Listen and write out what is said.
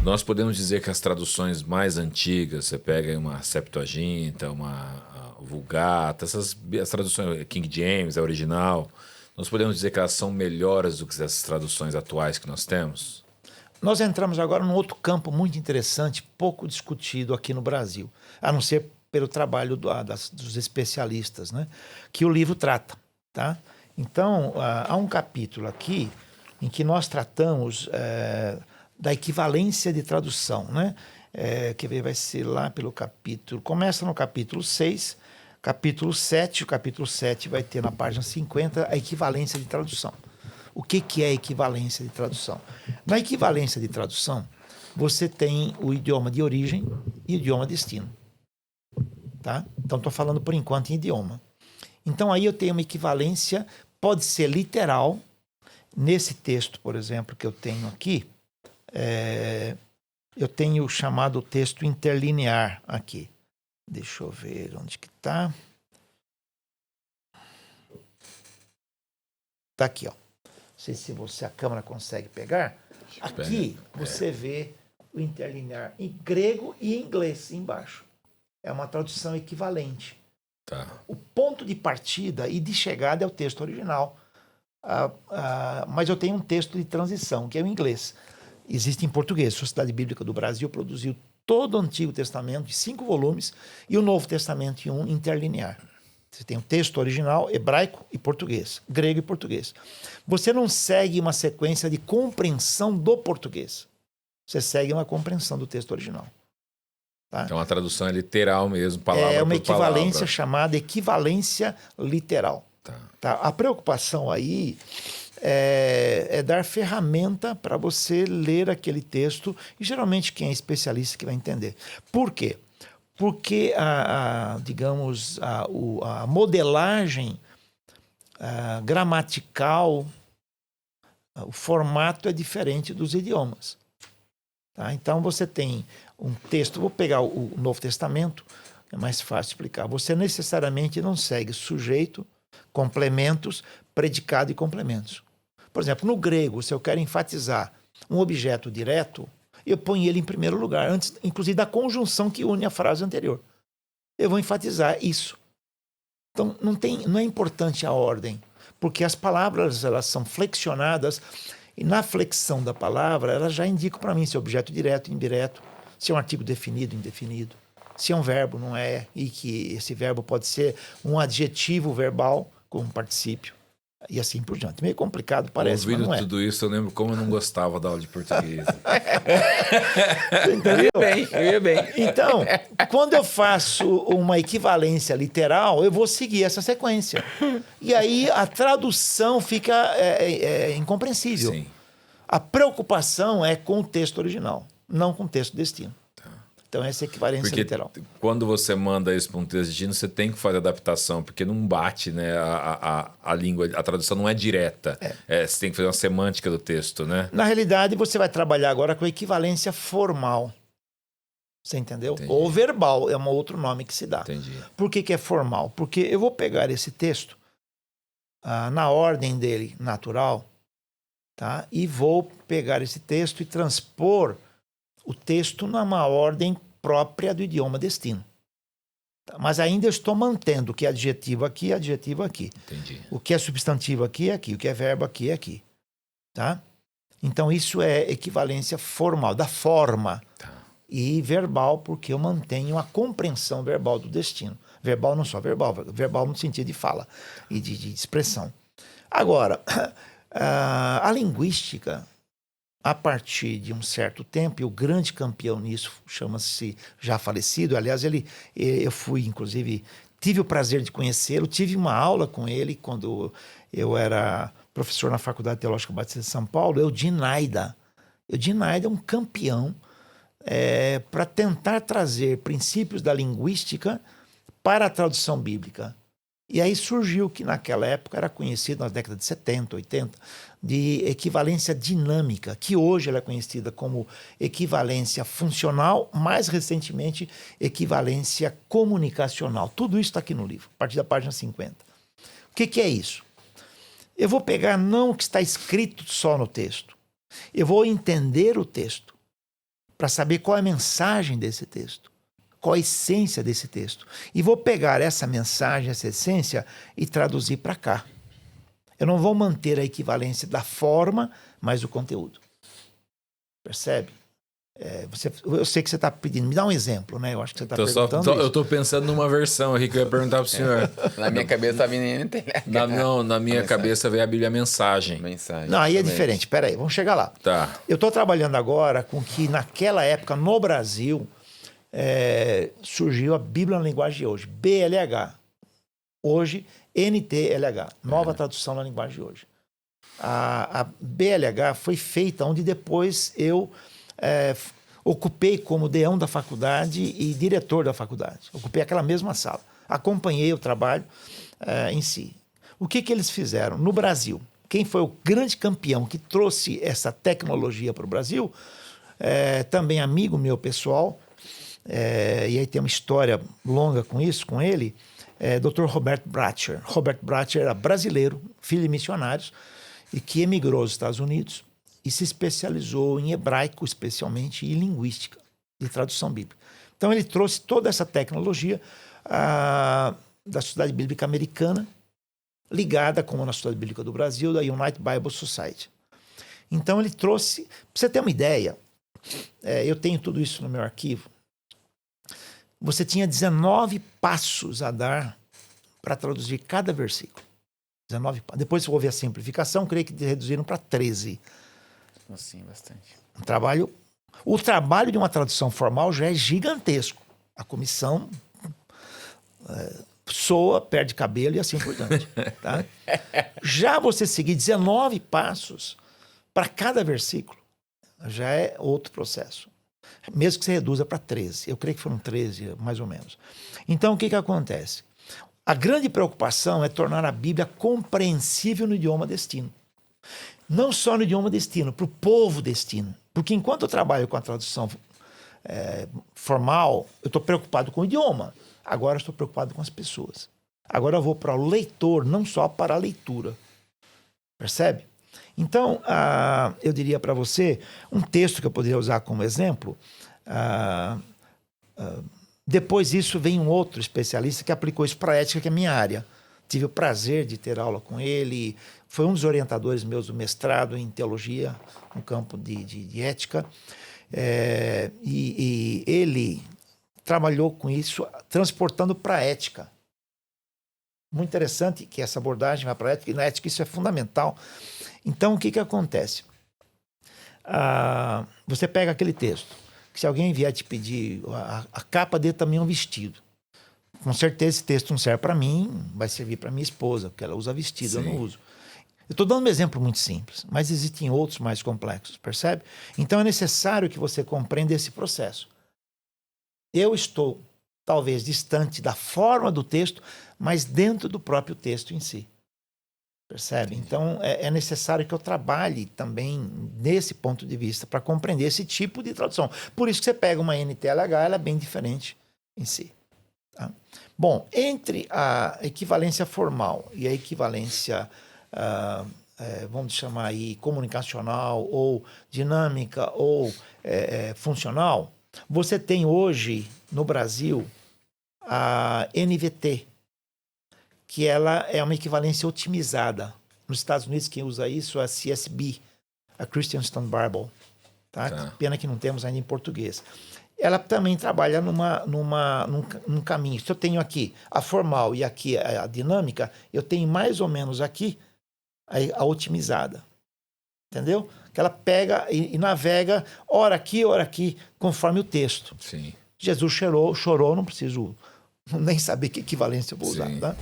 Nós podemos dizer que as traduções mais antigas, você pega uma Septuaginta, uma Vulgata, as traduções, King James, a original, nós podemos dizer que elas são melhores do que essas traduções atuais que nós temos? Nós entramos agora num outro campo muito interessante, pouco discutido aqui no Brasil, a não ser pelo trabalho dos especialistas, né, que o livro trata. Tá? Então, há um capítulo aqui em que nós tratamos da equivalência de tradução. Né? Quer ver, vai ser lá pelo capítulo... Começa no capítulo 6, capítulo 7. O capítulo 7 vai ter na página 50 a equivalência de tradução. O que é equivalência de tradução? Na equivalência de tradução, você tem o idioma de origem e o idioma destino. Tá? Então, estou falando por enquanto em idioma. Então, aí eu tenho uma equivalência, pode ser literal. Nesse texto, por exemplo, que eu tenho aqui, eu tenho o chamado texto interlinear aqui. Deixa eu ver onde que está. Está aqui, ó. Não sei se a câmera consegue pegar. Aqui você vê o interlinear em grego e em inglês embaixo. É uma tradução equivalente. Tá. O ponto de partida e de chegada é o texto original. Mas eu tenho um texto de transição, que é o inglês. Existe em português. A Sociedade Bíblica do Brasil produziu todo o Antigo Testamento em 5 volumes e o Novo Testamento em um interlinear. Você tem o texto original, hebraico e português, grego e português. Você não segue uma sequência de compreensão do português. Você segue uma compreensão do texto original. Tá? Então a tradução é literal mesmo, palavra por palavra. É uma equivalência chamada equivalência literal. Tá? A preocupação aí é dar ferramenta para você ler aquele texto, e geralmente quem é especialista que vai entender. Por quê? Porque digamos, a modelagem gramatical, o formato é diferente dos idiomas. Tá? Então você tem um texto, vou pegar o Novo Testamento, é mais fácil explicar. Você necessariamente não segue sujeito, complementos, predicado e complementos. Por exemplo, no grego, se eu quero enfatizar um objeto direto, eu ponho ele em primeiro lugar, antes, inclusive, da conjunção que une a frase anterior. Eu vou enfatizar isso. Então, não é importante a ordem, porque as palavras elas são flexionadas, e na flexão da palavra, elas já indicam para mim se é objeto direto, indireto, se é um artigo definido, indefinido, se é um verbo, não é, e que esse verbo pode ser um adjetivo verbal com um particípio. E assim por diante. Meio complicado, parece, mas não é. Ouvindo tudo isso, eu lembro como eu não gostava da aula de português. Entendeu? Eu ia bem. Então, quando eu faço uma equivalência literal, eu vou seguir essa sequência. E aí a tradução fica incompreensível. Sim. A preocupação é com o texto original, não com o texto destino. Então, essa é a equivalência literal. Quando você manda isso para um texto destino, você tem que fazer adaptação, porque não bate, né? A língua, a tradução não é direta. Você tem que fazer uma semântica do texto, né? Na realidade, você vai trabalhar agora com a equivalência formal. Você entendeu? Entendi. Ou verbal, é um outro nome que se dá. Entendi. Por que é formal? Porque eu vou pegar esse texto na ordem dele natural, tá? E vou pegar esse texto e transpor o texto numa ordem própria do idioma destino. Mas ainda eu estou mantendo o que é adjetivo aqui, adjetivo aqui. Entendi. O que é substantivo aqui é aqui, o que é verbo aqui é aqui. Tá? Então isso é equivalência formal, da forma. Tá. E verbal, porque eu mantenho a compreensão verbal do destino. Verbal não só verbal, verbal no sentido de fala e de expressão. Agora, a linguística, a partir de um certo tempo, e o grande campeão nisso chama-se, já falecido, aliás, eu fui, inclusive, tive o prazer de conhecê-lo, tive uma aula com ele quando eu era professor na Faculdade Teológica Batista de São Paulo, Eudine Naida. Eudine Naida é um campeão para tentar trazer princípios da linguística para a tradução bíblica. E aí surgiu que naquela época era conhecido, nas décadas de 70, 80, de equivalência dinâmica, que hoje ela é conhecida como equivalência funcional, mais recentemente equivalência comunicacional. Tudo isso está aqui no livro, a partir da página 50. O que é isso? Eu vou pegar não o que está escrito só no texto, eu vou entender o texto para saber qual é a mensagem desse texto, qual a essência desse texto. E vou pegar essa mensagem, essa essência, e traduzir para cá. Eu não vou manter a equivalência da forma, mas do conteúdo. Percebe? Eu sei que você está pedindo. Me dá um exemplo, né? Eu acho que você está perguntando Eu estou pensando numa versão aqui que eu ia perguntar para o senhor. Na minha cabeça está vindo... Na minha cabeça veio a Bíblia Mensagem. Não, aí é diferente. Espera aí, vamos chegar lá. Tá. Eu estou trabalhando agora com que, naquela época, no Brasil, surgiu a Bíblia na linguagem de hoje. BLH. Hoje, NTLH. Nova tradução na linguagem de hoje. A BLH foi feita onde depois eu... ocupei como deão da faculdade e diretor da faculdade. Ocupei aquela mesma sala. Acompanhei o trabalho em si. O que eles fizeram? No Brasil, quem foi o grande campeão que trouxe essa tecnologia para o Brasil, também amigo meu pessoal, e aí tem uma história longa com isso, com ele, Dr. Robert Bratcher. Robert Bratcher era brasileiro, filho de missionários, e que emigrou aos Estados Unidos e se especializou em hebraico, especialmente, e linguística, de tradução bíblica. Então, ele trouxe toda essa tecnologia da Sociedade Bíblica Americana, ligada, como na Sociedade Bíblica do Brasil, da United Bible Society. Então, ele trouxe... Para você ter uma ideia, eu tenho tudo isso no meu arquivo, você tinha 19 passos a dar para traduzir cada versículo. 19 passos. Depois, se houve a simplificação, creio que reduziram para 13. Sim, bastante. O trabalho de uma tradução formal já é gigantesco. A comissão soa, perde cabelo e assim por diante. Tá? Já você seguir 19 passos para cada versículo, já é outro processo. Mesmo que você reduza para 13. Eu creio que foram 13, mais ou menos. Então, o que acontece? A grande preocupação é tornar a Bíblia compreensível no idioma destino. Não só no idioma destino, para o povo destino. Porque enquanto eu trabalho com a tradução formal, eu estou preocupado com o idioma. Agora eu estou preocupado com as pessoas. Agora eu vou para o leitor, não só para a leitura. Percebe? Então, eu diria para você, um texto que eu poderia usar como exemplo, depois disso vem um outro especialista que aplicou isso para a ética, que é a minha área. Tive o prazer de ter aula com ele, foi um dos orientadores meus do mestrado em teologia, no campo de ética, e ele trabalhou com isso, transportando para a ética. Muito interessante que essa abordagem vai para a ética, e na ética isso é fundamental. Então, o que acontece? Você pega aquele texto, que se alguém vier te pedir, a capa dele também é um vestido. Com certeza esse texto não serve para mim, vai servir para minha esposa, porque ela usa vestido, eu não uso. Eu estou dando um exemplo muito simples, mas existem outros mais complexos, percebe? Então é necessário que você compreenda esse processo. Eu estou, talvez, distante da forma do texto, mas dentro do próprio texto em si. Percebe? Então é necessário que eu trabalhe também nesse ponto de vista para compreender esse tipo de tradução. Por isso que você pega uma NTLH, ela é bem diferente em si. Tá? Bom, entre a equivalência formal e a equivalência, vamos chamar aí, comunicacional ou dinâmica ou funcional, você tem hoje no Brasil a NVT, que ela é uma equivalência otimizada. Nos Estados Unidos, quem usa isso é a CSB, a Christian Standard Bible. Tá? Pena que não temos ainda em português. Ela também trabalha num caminho. Se eu tenho aqui a formal e aqui a dinâmica, eu tenho mais ou menos aqui a otimizada. Entendeu? Que ela pega e navega, ora aqui, conforme o texto. Sim. Jesus chorou, não preciso nem saber que equivalência eu vou usar. Tá?